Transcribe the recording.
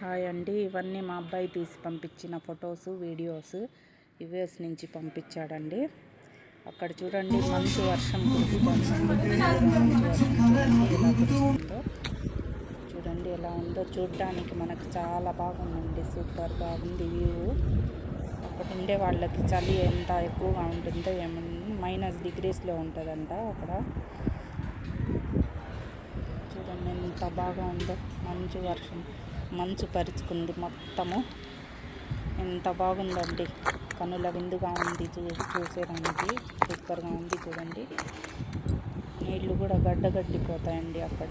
Hi అండి, ఇవన్నీ మా అబ్బాయి తీసి పంపించిన ఫొటోస్ వీడియోస్ యుఎస్ నుంచి పంపించాడండి. అక్కడ చూడండి మంచు వర్షం కురుస్తుందండి. మంచు వర్షం చూడండి ఎలా కురుస్తుందో, చూడండి ఎలా ఉందో. చూడడానికి మనకు చాలా బాగుందండి, సూపర్ బాగుంది వ్యూ. అక్కడ ఉండే వాళ్ళకి చలి ఎంత ఎక్కువగా ఉంటుందో ఏమన్నా -డిగ్రీస్లో ఉంటుందంట అక్కడ. చూడండి ఎంత బాగా ఉందో, మంచు పరుచుకుంది మొత్తము. ఎంత బాగుందండి, కనుల విందుగా ఉంది చూసేదానికి. సూపర్గా ఉంది చూడండి. నీళ్ళు కూడా గడ్డగట్టిపోతాయండి అక్కడ.